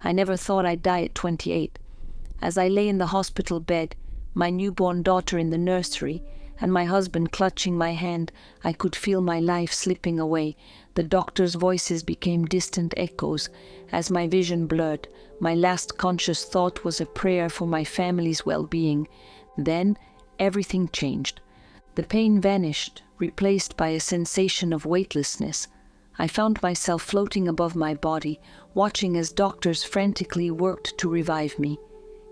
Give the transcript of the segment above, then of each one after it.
I never thought I'd die at 28. As I lay in the hospital bed, my newborn daughter in the nursery, and my husband clutching my hand, I could feel my life slipping away. The doctors' voices became distant echoes. As my vision blurred, my last conscious thought was a prayer for my family's well-being. Then, everything changed. The pain vanished, replaced by a sensation of weightlessness. I found myself floating above my body, watching as doctors frantically worked to revive me.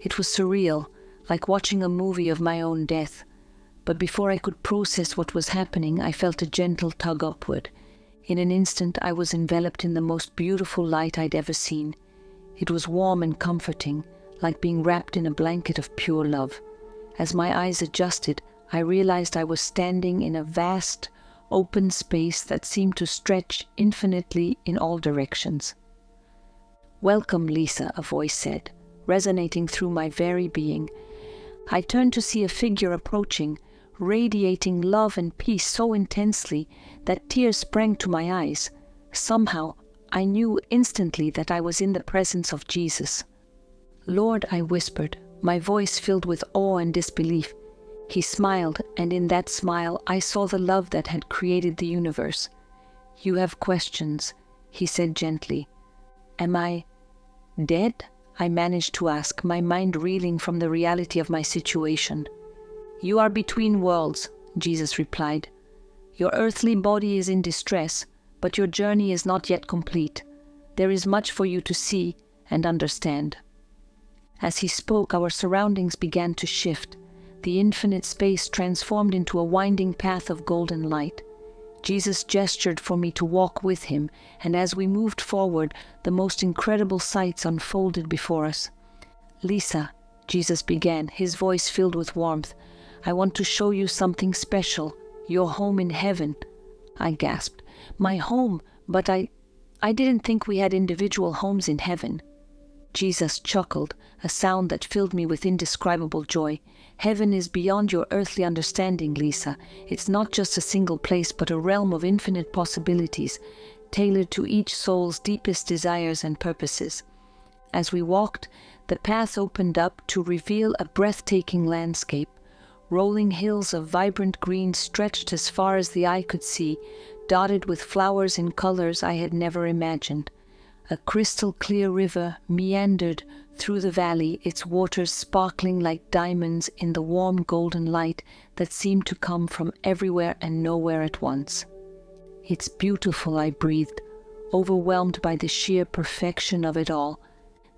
It was surreal, like watching a movie of my own death. But before I could process what was happening, I felt a gentle tug upward. In an instant, I was enveloped in the most beautiful light I'd ever seen. It was warm and comforting, like being wrapped in a blanket of pure love. As my eyes adjusted, I realized I was standing in a vast, open space that seemed to stretch infinitely in all directions. "Welcome, Lisa," a voice said, resonating through my very being. I turned to see a figure approaching, radiating love and peace so intensely that tears sprang to my eyes. Somehow, I knew instantly that I was in the presence of Jesus. "Lord," I whispered, my voice filled with awe and disbelief. He smiled, and in that smile I saw the love that had created the universe. "You have questions," he said gently. "Am I dead?" I managed to ask, my mind reeling from the reality of my situation. "You are between worlds," Jesus replied. "Your earthly body is in distress, but your journey is not yet complete. There is much for you to see and understand." As he spoke, our surroundings began to shift. The infinite space transformed into a winding path of golden light. Jesus gestured for me to walk with him, and as we moved forward, the most incredible sights unfolded before us. "Lisa," Jesus began, his voice filled with warmth, "I want to show you something special, your home in heaven." I gasped. "My home? But I didn't think we had individual homes in heaven." Jesus chuckled, a sound that filled me with indescribable joy. "Heaven is beyond your earthly understanding, Lisa. It's not just a single place, but a realm of infinite possibilities, tailored to each soul's deepest desires and purposes." As we walked, the path opened up to reveal a breathtaking landscape. Rolling hills of vibrant green stretched as far as the eye could see, dotted with flowers in colors I had never imagined. A crystal-clear river meandered through the valley, its waters sparkling like diamonds in the warm golden light that seemed to come from everywhere and nowhere at once. "It's beautiful," I breathed, overwhelmed by the sheer perfection of it all.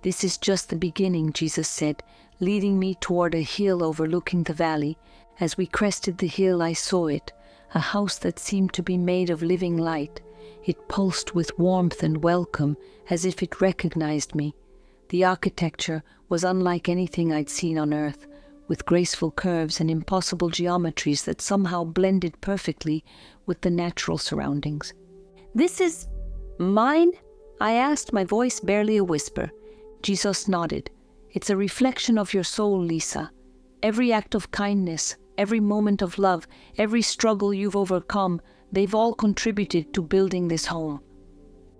"This is just the beginning," Jesus said, leading me toward a hill overlooking the valley. As we crested the hill, I saw it, a house that seemed to be made of living light. It pulsed with warmth and welcome, as if it recognized me. The architecture was unlike anything I'd seen on Earth, with graceful curves and impossible geometries that somehow blended perfectly with the natural surroundings. "This is mine?" I asked, my voice barely a whisper. Jesus nodded. "It's a reflection of your soul, Lisa. Every act of kindness, every moment of love, every struggle you've overcome, they've all contributed to building this home."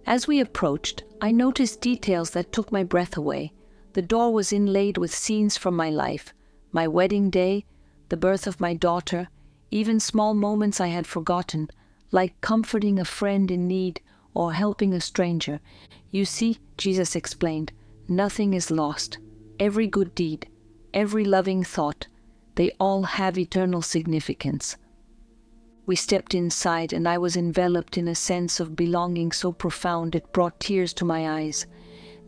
As we approached, I noticed details that took my breath away. The door was inlaid with scenes from my life, my wedding day, the birth of my daughter, even small moments I had forgotten, like comforting a friend in need or helping a stranger. "You see," Jesus explained, "nothing is lost. Every good deed, every loving thought, they all have eternal significance." We stepped inside, and I was enveloped in a sense of belonging so profound it brought tears to my eyes.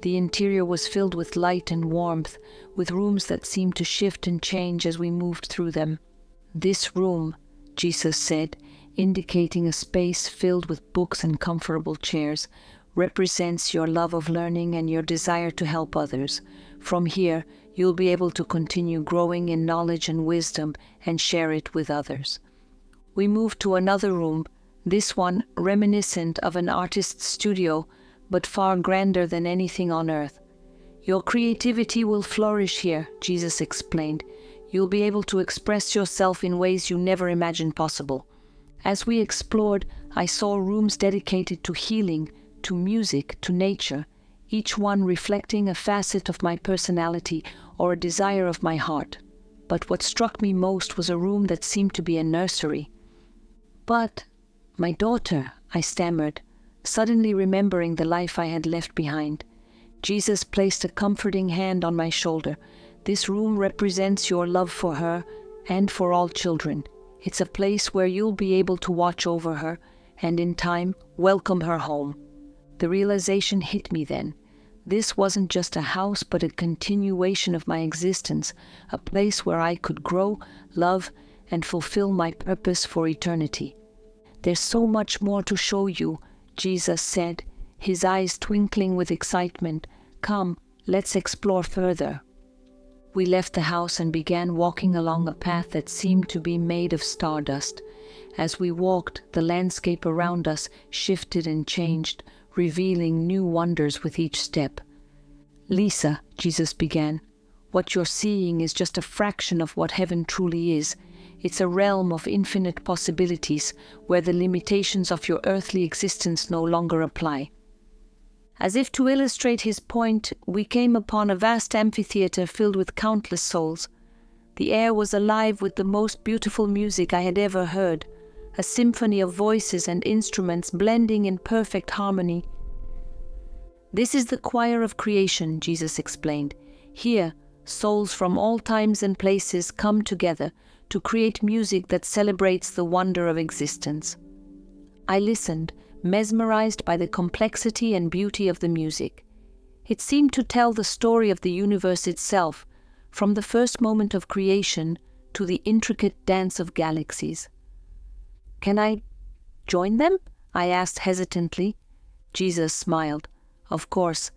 The interior was filled with light and warmth, with rooms that seemed to shift and change as we moved through them. "This room," Jesus said, indicating a space filled with books and comfortable chairs, "represents your love of learning and your desire to help others. From here, you'll be able to continue growing in knowledge and wisdom and share it with others." We moved to another room, this one reminiscent of an artist's studio, but far grander than anything on Earth. "Your creativity will flourish here," Jesus explained. "You'll be able to express yourself in ways you never imagined possible." As we explored, I saw rooms dedicated to healing, to music, to nature. each one reflecting a facet of my personality or a desire of my heart. But what struck me most was a room that seemed to be a nursery. "But, my daughter," I stammered, suddenly remembering the life I had left behind. Jesus placed a comforting hand on my shoulder. "This room represents your love for her and for all children. It's a place where you'll be able to watch over her and, in time, welcome her home." The realization hit me then. This wasn't just a house, but a continuation of my existence, a place where I could grow, love, and fulfill my purpose for eternity. "There's so much more to show you," Jesus said, his eyes twinkling with excitement. "Come, let's explore further." We left the house and began walking along a path that seemed to be made of stardust. As we walked, the landscape around us shifted and changed, revealing new wonders with each step. "Lisa," Jesus began, "what you're seeing is just a fraction of what heaven truly is. It's a realm of infinite possibilities where the limitations of your earthly existence no longer apply." As if to illustrate his point, we came upon a vast amphitheater filled with countless souls. The air was alive with the most beautiful music I had ever heard, a symphony of voices and instruments blending in perfect harmony. "This is the choir of creation," Jesus explained. "Here, souls from all times and places come together to create music that celebrates the wonder of existence." I listened, mesmerized by the complexity and beauty of the music. It seemed to tell the story of the universe itself, from the first moment of creation to the intricate dance of galaxies. "Can I join them?" I asked hesitantly. Jesus smiled. "Of course.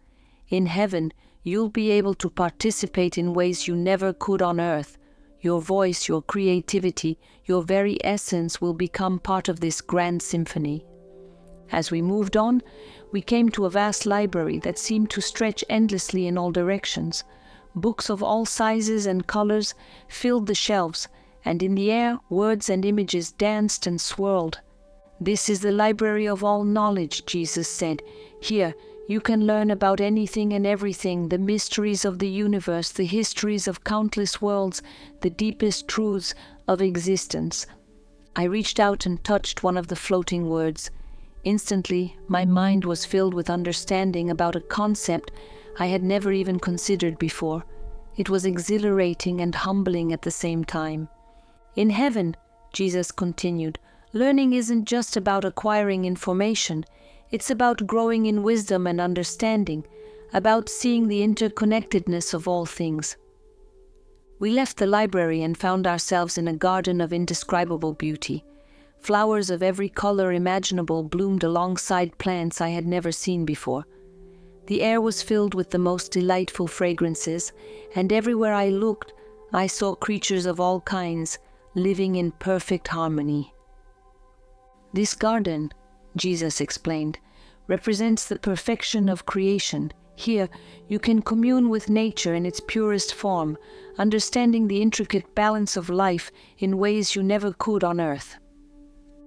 In heaven, you'll be able to participate in ways you never could on earth. Your voice, your creativity, your very essence will become part of this grand symphony." As we moved on, we came to a vast library that seemed to stretch endlessly in all directions. Books of all sizes and colors filled the shelves, and in the air, words and images danced and swirled. "This is the library of all knowledge," Jesus said. "Here, you can learn about anything and everything, the mysteries of the universe, the histories of countless worlds, the deepest truths of existence." I reached out and touched one of the floating words. Instantly, my mind was filled with understanding about a concept I had never even considered before. It was exhilarating and humbling at the same time. "In heaven," Jesus continued, "learning isn't just about acquiring information. It's about growing in wisdom and understanding, about seeing the interconnectedness of all things." We left the library and found ourselves in a garden of indescribable beauty. Flowers of every color imaginable bloomed alongside plants I had never seen before. The air was filled with the most delightful fragrances, and everywhere I looked, I saw creatures of all kinds, living in perfect harmony. "This garden," Jesus explained, "represents the perfection of creation. Here, you can commune with nature in its purest form, understanding the intricate balance of life in ways you never could on earth."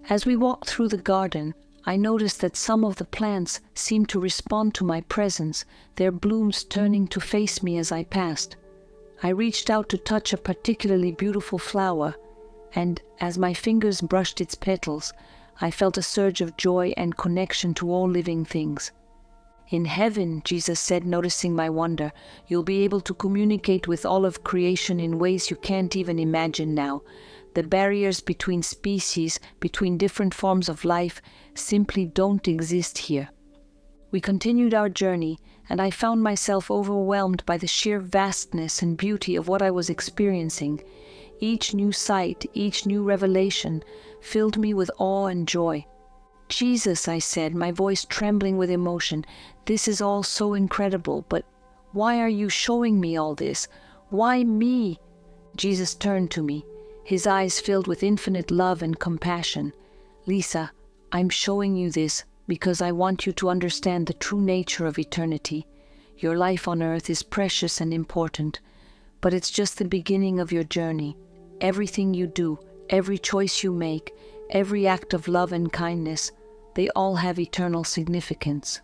As we walked through the garden, I noticed that some of the plants seemed to respond to my presence, their blooms turning to face me as I passed. I reached out to touch a particularly beautiful flower, and as my fingers brushed its petals, I felt a surge of joy and connection to all living things. "In heaven," Jesus said, noticing my wonder, "you'll be able to communicate with all of creation in ways you can't even imagine now. The barriers between species, between different forms of life, simply don't exist here." We continued our journey, and I found myself overwhelmed by the sheer vastness and beauty of what I was experiencing. Each new sight, each new revelation, filled me with awe and joy. "Jesus," I said, my voice trembling with emotion, "this is all so incredible, but why are you showing me all this? Why me?" Jesus turned to me, his eyes filled with infinite love and compassion. "Lisa, I'm showing you this because I want you to understand the true nature of eternity. Your life on earth is precious and important, but it's just the beginning of your journey. Everything you do, every choice you make, every act of love and kindness, they all have eternal significance."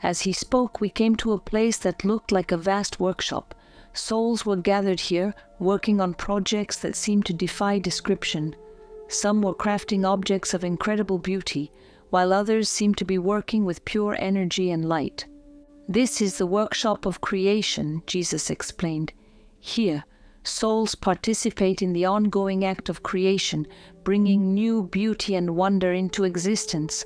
As he spoke, we came to a place that looked like a vast workshop. Souls were gathered here, working on projects that seemed to defy description. Some were crafting objects of incredible beauty, while others seemed to be working with pure energy and light. "This is the workshop of creation," Jesus explained. "Here, souls participate in the ongoing act of creation, bringing new beauty and wonder into existence."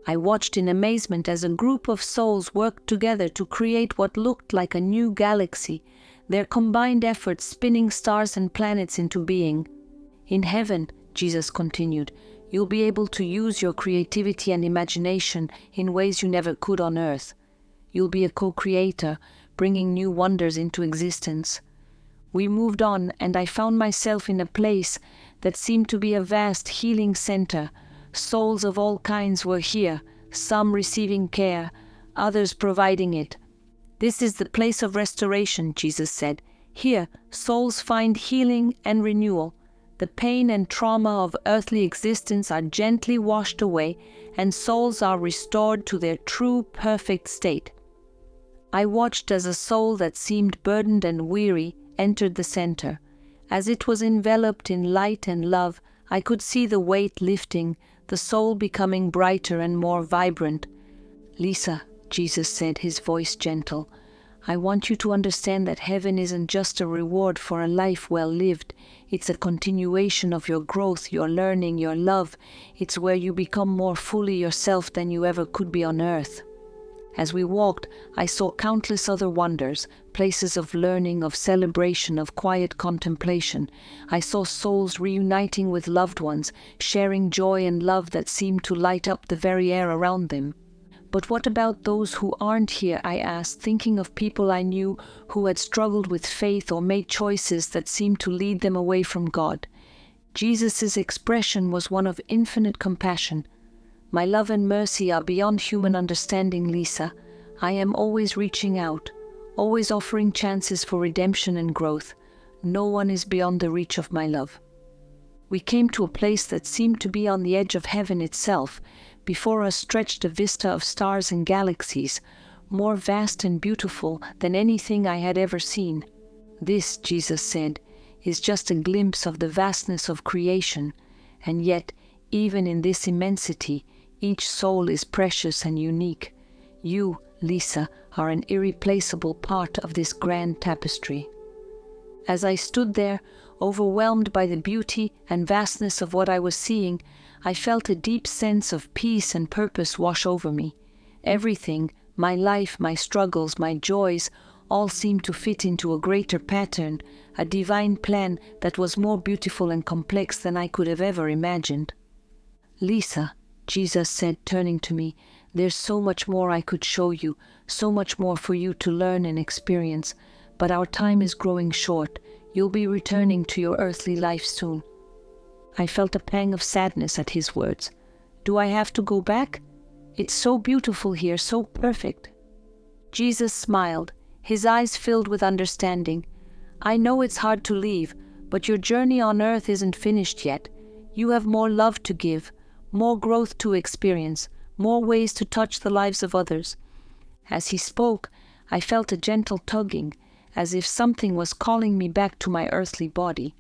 I watched in amazement as a group of souls worked together to create what looked like a new galaxy, their combined efforts spinning stars and planets into being. "In heaven," Jesus continued, "you'll be able to use your creativity and imagination in ways you never could on earth. You'll be a co-creator, bringing new wonders into existence." We moved on, and I found myself in a place that seemed to be a vast healing center. Souls of all kinds were here, some receiving care, others providing it. "This is the place of restoration," Jesus said. "Here, souls find healing and renewal. The pain and trauma of earthly existence are gently washed away, and souls are restored to their true, perfect state." I watched as a soul that seemed burdened and weary entered the center. As it was enveloped in light and love, I could see the weight lifting, the soul becoming brighter and more vibrant. "Lisa," Jesus said, his voice gentle, "I want you to understand that heaven isn't just a reward for a life well lived. It's a continuation of your growth, your learning, your love. It's where you become more fully yourself than you ever could be on earth." As we walked, I saw countless other wonders, places of learning, of celebration, of quiet contemplation. I saw souls reuniting with loved ones, sharing joy and love that seemed to light up the very air around them. "But what about those who aren't here?" I asked, thinking of people I knew who had struggled with faith or made choices that seemed to lead them away from God. Jesus' expression was one of infinite compassion. "My love and mercy are beyond human understanding, Lisa. I am always reaching out, always offering chances for redemption and growth. No one is beyond the reach of my love." We came to a place that seemed to be on the edge of heaven itself. Before us stretched a vista of stars and galaxies, more vast and beautiful than anything I had ever seen. "This," Jesus said, "is just a glimpse of the vastness of creation, and yet, even in this immensity, each soul is precious and unique. You, Lisa, are an irreplaceable part of this grand tapestry." As I stood there, overwhelmed by the beauty and vastness of what I was seeing, I felt a deep sense of peace and purpose wash over me. Everything, my life, my struggles, my joys, all seemed to fit into a greater pattern, a divine plan that was more beautiful and complex than I could have ever imagined. "Lisa," Jesus said, turning to me, "there's so much more I could show you, so much more for you to learn and experience, but our time is growing short. You'll be returning to your earthly life soon." I felt a pang of sadness at his words. "Do I have to go back? It's so beautiful here, so perfect." Jesus smiled, his eyes filled with understanding. "I know it's hard to leave, but your journey on earth isn't finished yet. You have more love to give, more growth to experience, more ways to touch the lives of others." As he spoke, I felt a gentle tugging, as if something was calling me back to my earthly body.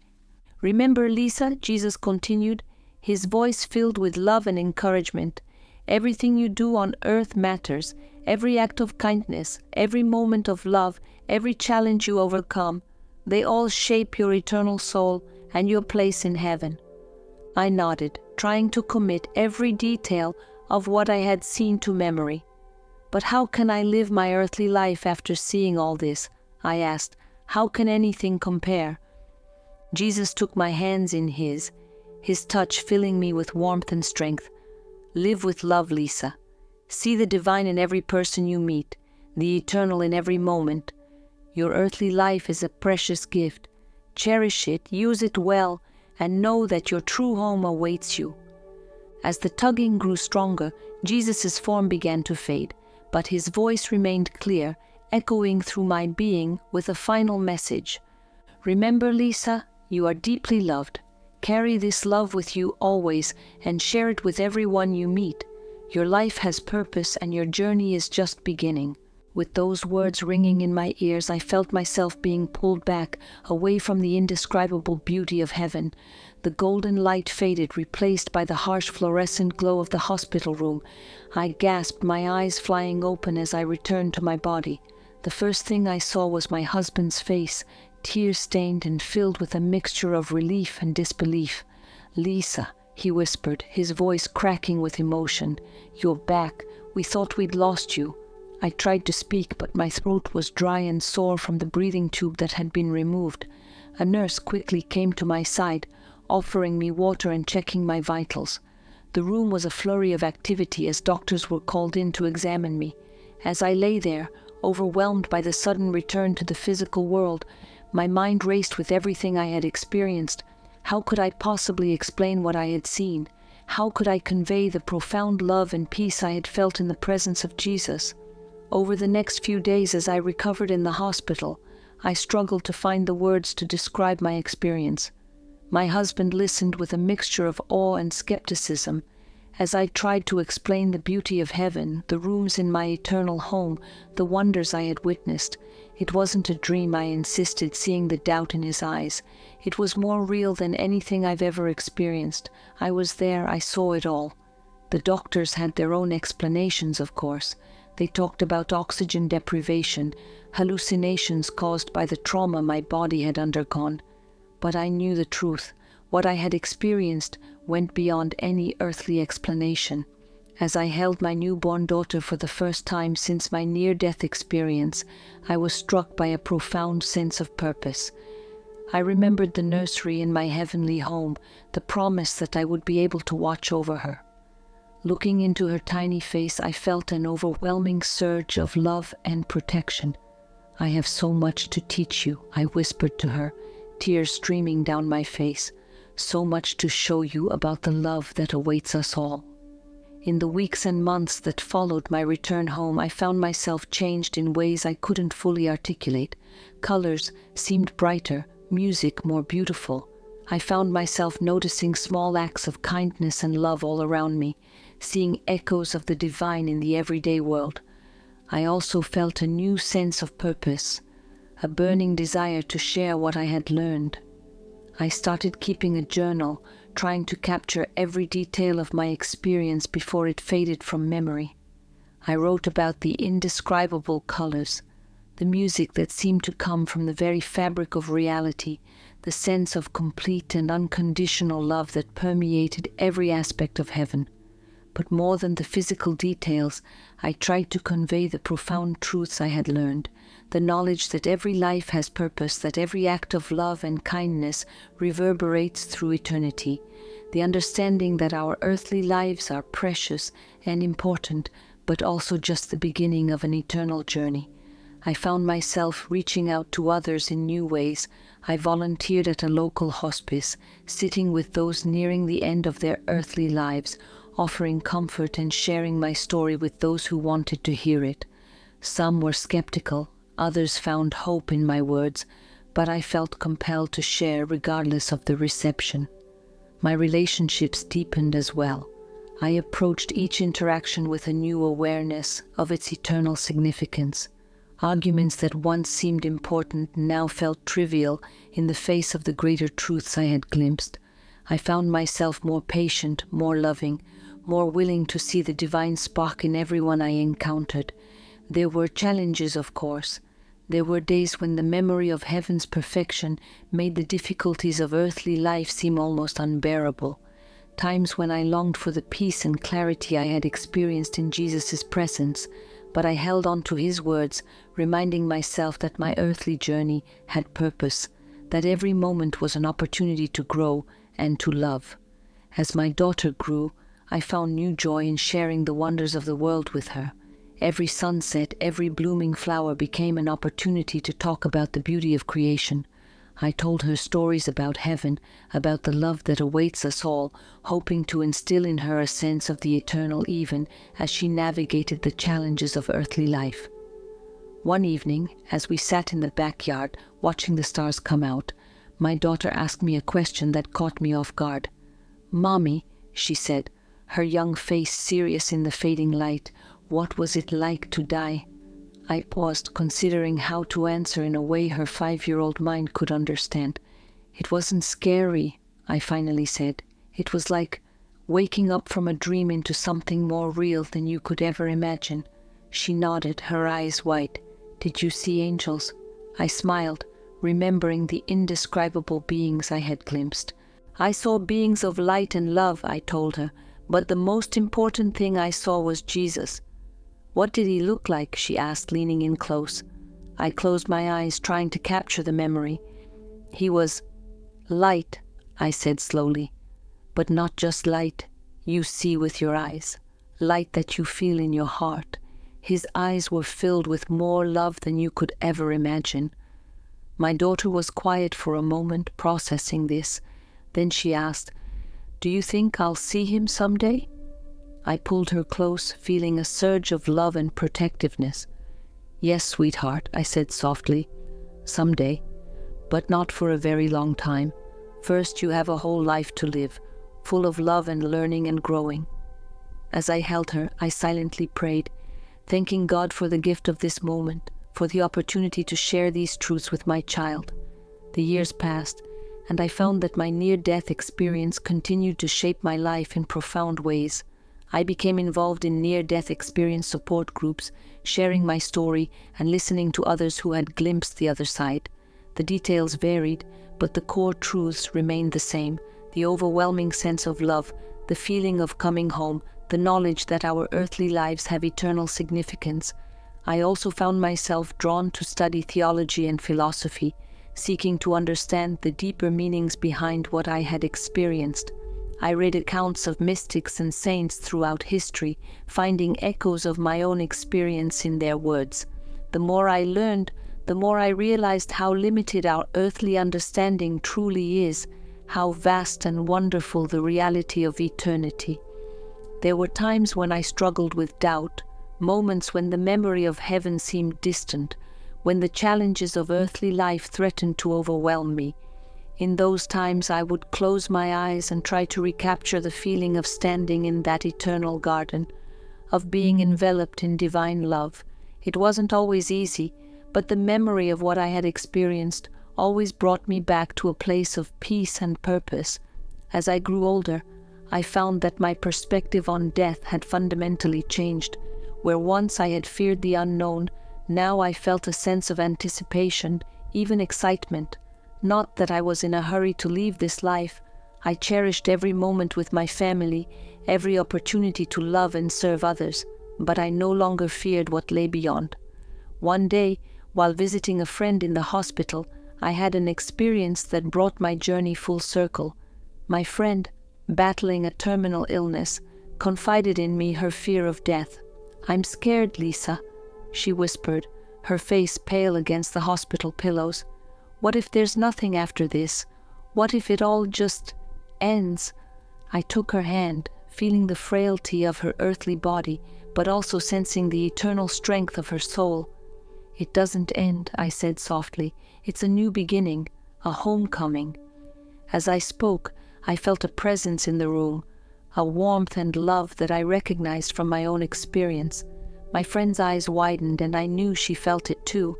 "Remember, Lisa," Jesus continued, his voice filled with love and encouragement, "everything you do on earth matters. Every act of kindness, every moment of love, every challenge you overcome, they all shape your eternal soul and your place in heaven." I nodded, trying to commit every detail of what I had seen to memory. "But how can I live my earthly life after seeing all this?" I asked. "How can anything compare?" Jesus took my hands in his touch filling me with warmth and strength. "Live with love, Lisa. See the divine in every person you meet, the eternal in every moment. Your earthly life is a precious gift. Cherish it, use it well, and know that your true home awaits you." As the tugging grew stronger, Jesus' form began to fade, but his voice remained clear, echoing through my being with a final message. "Remember, Lisa, you are deeply loved. Carry this love with you always and share it with everyone you meet. Your life has purpose and your journey is just beginning." With those words ringing in my ears, I felt myself being pulled back, away from the indescribable beauty of heaven. The golden light faded, replaced by the harsh fluorescent glow of the hospital room. I gasped, my eyes flying open as I returned to my body. The first thing I saw was my husband's face, tear-stained and filled with a mixture of relief and disbelief. "Lisa," he whispered, his voice cracking with emotion. "You're back. We thought we'd lost you." I tried to speak, but my throat was dry and sore from the breathing tube that had been removed. A nurse quickly came to my side, offering me water and checking my vitals. The room was a flurry of activity as doctors were called in to examine me. As I lay there, overwhelmed by the sudden return to the physical world, my mind raced with everything I had experienced. How could I possibly explain what I had seen? How could I convey the profound love and peace I had felt in the presence of Jesus? Over the next few days as I recovered in the hospital, I struggled to find the words to describe my experience. My husband listened with a mixture of awe and skepticism. As I tried to explain the beauty of heaven, the rooms in my eternal home, the wonders I had witnessed, it wasn't a dream, I insisted, seeing the doubt in his eyes. It was more real than anything I've ever experienced. I was there, I saw it all. The doctors had their own explanations, of course. They talked about oxygen deprivation, hallucinations caused by the trauma my body had undergone. But I knew the truth. What I had experienced went beyond any earthly explanation. As I held my newborn daughter for the first time since my near-death experience, I was struck by a profound sense of purpose. I remembered the nursery in my heavenly home, the promise that I would be able to watch over her. Looking into her tiny face, I felt an overwhelming surge of love and protection. "I have so much to teach you," I whispered to her, tears streaming down my face. "So much to show you about the love that awaits us all." In the weeks and months that followed my return home, I found myself changed in ways I couldn't fully articulate. Colors seemed brighter, music more beautiful. I found myself noticing small acts of kindness and love all around me, seeing echoes of the divine in the everyday world. I also felt a new sense of purpose, a burning desire to share what I had learned. I started keeping a journal, trying to capture every detail of my experience before it faded from memory. I wrote about the indescribable colors, the music that seemed to come from the very fabric of reality, the sense of complete and unconditional love that permeated every aspect of heaven. But more than the physical details, I tried to convey the profound truths I had learned, the knowledge that every life has purpose, that every act of love and kindness reverberates through eternity, the understanding that our earthly lives are precious and important, but also just the beginning of an eternal journey. I found myself reaching out to others in new ways. I volunteered at a local hospice, sitting with those nearing the end of their earthly lives, offering comfort and sharing my story with those who wanted to hear it. Some were skeptical, others found hope in my words, but I felt compelled to share regardless of the reception. My relationships deepened as well. I approached each interaction with a new awareness of its eternal significance. Arguments that once seemed important now felt trivial in the face of the greater truths I had glimpsed. I found myself more patient, more loving, more willing to see the divine spark in everyone I encountered. There were challenges, of course. There were days when the memory of heaven's perfection made the difficulties of earthly life seem almost unbearable. Times when I longed for the peace and clarity I had experienced in Jesus' presence, but I held on to his words, reminding myself that my earthly journey had purpose, that every moment was an opportunity to grow and to love. As my daughter grew, I found new joy in sharing the wonders of the world with her. Every sunset, every blooming flower became an opportunity to talk about the beauty of creation. I told her stories about heaven, about the love that awaits us all, hoping to instill in her a sense of the eternal even as she navigated the challenges of earthly life. One evening, as we sat in the backyard watching the stars come out, my daughter asked me a question that caught me off guard. "Mommy," she said, her young face serious in the fading light. What was it like to die? I paused, considering how to answer in a way her 5-year-old mind could understand. It wasn't scary, I finally said. It was like waking up from a dream into something more real than you could ever imagine. She nodded, her eyes wide. Did you see angels? I smiled, remembering the indescribable beings I had glimpsed. I saw beings of light and love, I told her, but the most important thing I saw was Jesus. What did he look like? She asked, leaning in close. I closed my eyes, trying to capture the memory. He was light, I said slowly, but not just light you see with your eyes, light that you feel in your heart. His eyes were filled with more love than you could ever imagine. My daughter was quiet for a moment, processing this. Then she asked, "Do you think I'll see him someday?" I pulled her close, feeling a surge of love and protectiveness. "Yes, sweetheart," I said softly. "Someday, but not for a very long time. First, you have a whole life to live, full of love and learning and growing." As I held her, I silently prayed, thanking God for the gift of this moment, for the opportunity to share these truths with my child. The years passed, and I found that my near-death experience continued to shape my life in profound ways. I became involved in near-death experience support groups, sharing my story and listening to others who had glimpsed the other side. The details varied, but the core truths remained the same: the overwhelming sense of love, the feeling of coming home, the knowledge that our earthly lives have eternal significance. I also found myself drawn to study theology and philosophy, seeking to understand the deeper meanings behind what I had experienced. I read accounts of mystics and saints throughout history, finding echoes of my own experience in their words. The more I learned, the more I realized how limited our earthly understanding truly is, how vast and wonderful the reality of eternity. There were times when I struggled with doubt, moments when the memory of heaven seemed distant, when the challenges of earthly life threatened to overwhelm me. In those times I would close my eyes and try to recapture the feeling of standing in that eternal garden, of being enveloped in divine love. It wasn't always easy, but the memory of what I had experienced always brought me back to a place of peace and purpose. As I grew older, I found that my perspective on death had fundamentally changed. Where once I had feared the unknown, now I felt a sense of anticipation, even excitement. Not that I was in a hurry to leave this life. I cherished every moment with my family, every opportunity to love and serve others, but I no longer feared what lay beyond. One day, while visiting a friend in the hospital, I had an experience that brought my journey full circle. My friend, battling a terminal illness, confided in me her fear of death. "I'm scared, Lisa," she whispered, her face pale against the hospital pillows. "What if there's nothing after this? What if it all just ends?" I took her hand, feeling the frailty of her earthly body, but also sensing the eternal strength of her soul. "It doesn't end," I said softly. "It's a new beginning, a homecoming." As I spoke, I felt a presence in the room, a warmth and love that I recognized from my own experience. My friend's eyes widened, and I knew she felt it too.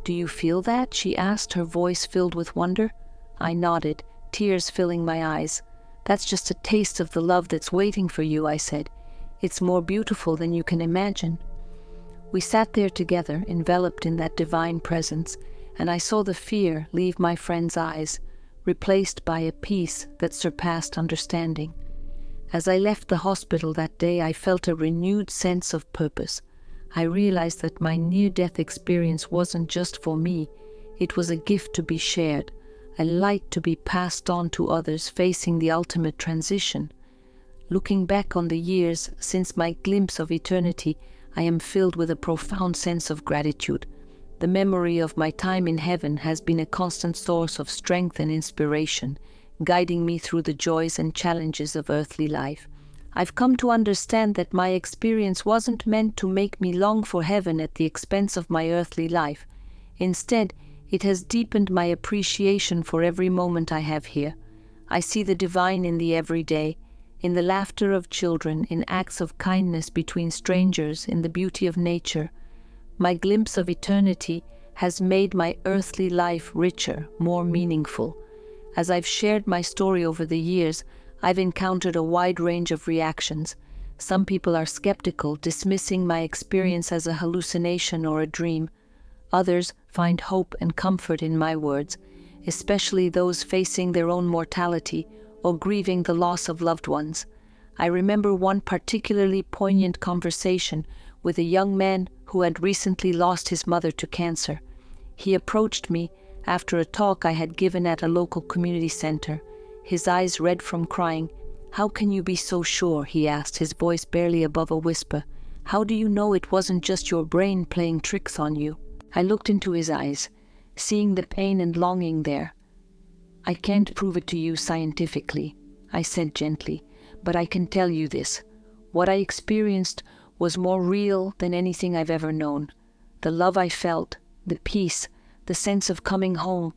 "Do you feel that?" she asked, her voice filled with wonder. I nodded, tears filling my eyes. "That's just a taste of the love that's waiting for you," I said. "It's more beautiful than you can imagine." We sat there together, enveloped in that divine presence, and I saw the fear leave my friend's eyes, replaced by a peace that surpassed understanding. As I left the hospital that day, I felt a renewed sense of purpose. I realized that my near-death experience wasn't just for me. It was a gift to be shared, a light to be passed on to others facing the ultimate transition. Looking back on the years since my glimpse of eternity, I am filled with a profound sense of gratitude. The memory of my time in heaven has been a constant source of strength and inspiration, guiding me through the joys and challenges of earthly life. I've come to understand that my experience wasn't meant to make me long for heaven at the expense of my earthly life. Instead, it has deepened my appreciation for every moment I have here. I see the divine in the everyday, in the laughter of children, in acts of kindness between strangers, in the beauty of nature. My glimpse of eternity has made my earthly life richer, more meaningful. As I've shared my story over the years, I've encountered a wide range of reactions. Some people are skeptical, dismissing my experience as a hallucination or a dream. Others find hope and comfort in my words, especially those facing their own mortality or grieving the loss of loved ones. I remember one particularly poignant conversation with a young man who had recently lost his mother to cancer. He approached me after a talk I had given at a local community center, his eyes red from crying. "How can you be so sure?" he asked, his voice barely above a whisper. "How do you know it wasn't just your brain playing tricks on you?" I looked into his eyes, seeing the pain and longing there. "I can't prove it to you scientifically," I said gently, "but I can tell you this. What I experienced was more real than anything I've ever known. The love I felt, the peace, the sense of coming home,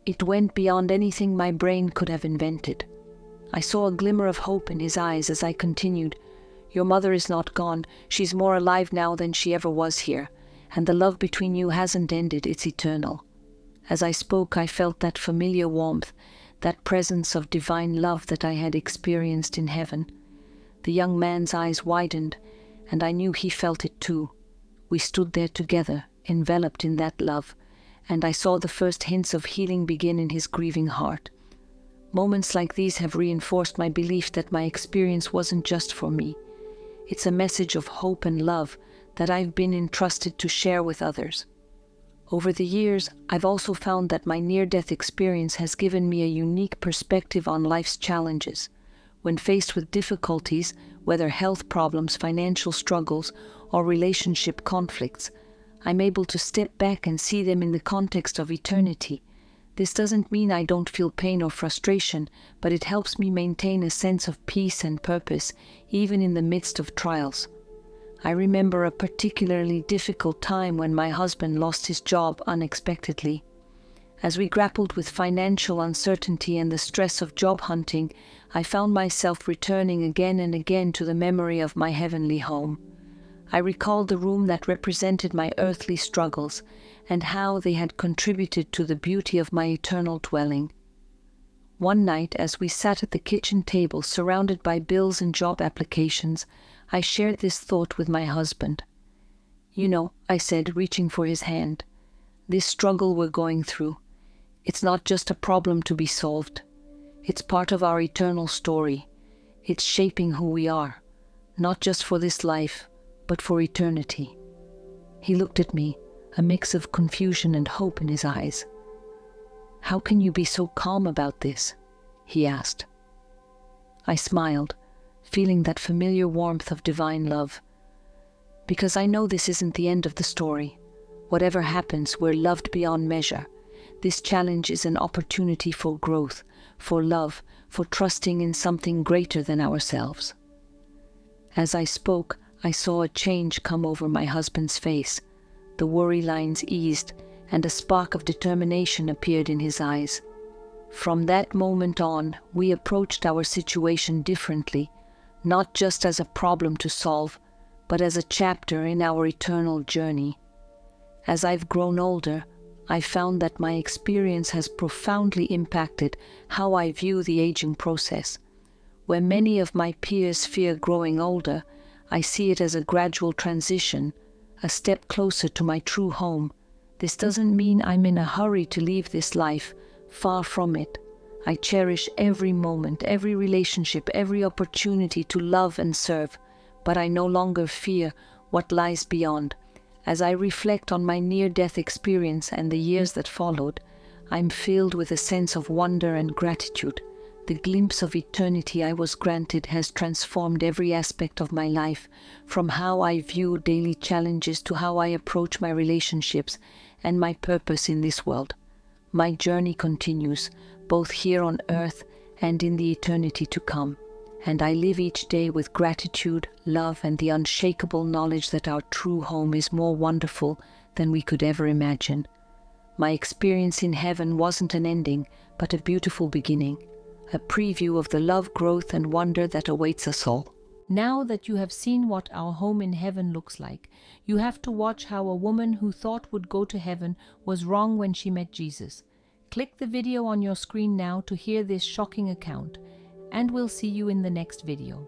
it went beyond anything my brain could have invented." I saw a glimmer of hope in his eyes as I continued. "Your mother is not gone. She's more alive now than she ever was here. And the love between you hasn't ended, it's eternal." As I spoke, I felt that familiar warmth, that presence of divine love that I had experienced in heaven. The young man's eyes widened, and I knew he felt it too. We stood there together, enveloped in that love, and I saw the first hints of healing begin in his grieving heart. Moments like these have reinforced my belief that my experience wasn't just for me. It's a message of hope and love that I've been entrusted to share with others. Over the years, I've also found that my near-death experience has given me a unique perspective on life's challenges. When faced with difficulties, whether health problems, financial struggles, or relationship conflicts, I'm able to step back and see them in the context of eternity. This doesn't mean I don't feel pain or frustration, but it helps me maintain a sense of peace and purpose, even in the midst of trials. I remember a particularly difficult time when my husband lost his job unexpectedly. As we grappled with financial uncertainty and the stress of job hunting, I found myself returning again and again to the memory of my heavenly home. I recalled the room that represented my earthly struggles and how they had contributed to the beauty of my eternal dwelling. One night, as we sat at the kitchen table surrounded by bills and job applications, I shared this thought with my husband. "You know," I said, reaching for his hand, "this struggle we're going through, it's not just a problem to be solved. It's part of our eternal story. It's shaping who we are, not just for this life, but for eternity." He looked at me, a mix of confusion and hope in his eyes. "How can you be so calm about this?" he asked. I smiled, feeling that familiar warmth of divine love. "Because I know this isn't the end of the story. Whatever happens, we're loved beyond measure. This challenge is an opportunity for growth, for love, for trusting in something greater than ourselves." As I spoke, I saw a change come over my husband's face. The worry lines eased, and a spark of determination appeared in his eyes. From that moment on, we approached our situation differently, not just as a problem to solve, but as a chapter in our eternal journey. As I've grown older, I found that my experience has profoundly impacted how I view the aging process. Where many of my peers fear growing older, I see it as a gradual transition, a step closer to my true home. This doesn't mean I'm in a hurry to leave this life. Far from it. I cherish every moment, every relationship, every opportunity to love and serve, but I no longer fear what lies beyond. As I reflect on my near-death experience and the years that followed, I'm filled with a sense of wonder and gratitude. The glimpse of eternity I was granted has transformed every aspect of my life, from how I view daily challenges to how I approach my relationships and my purpose in this world. My journey continues, both here on earth and in the eternity to come, and I live each day with gratitude, love, and the unshakable knowledge that our true home is more wonderful than we could ever imagine. My experience in heaven wasn't an ending, but a beautiful beginning. a preview of the love, growth, and wonder that awaits us all. Now that you have seen what our home in heaven looks like, you have to watch how a woman who thought would go to heaven was wrong when she met Jesus. Click the video on your screen now to hear this shocking account, and we'll see you in the next video.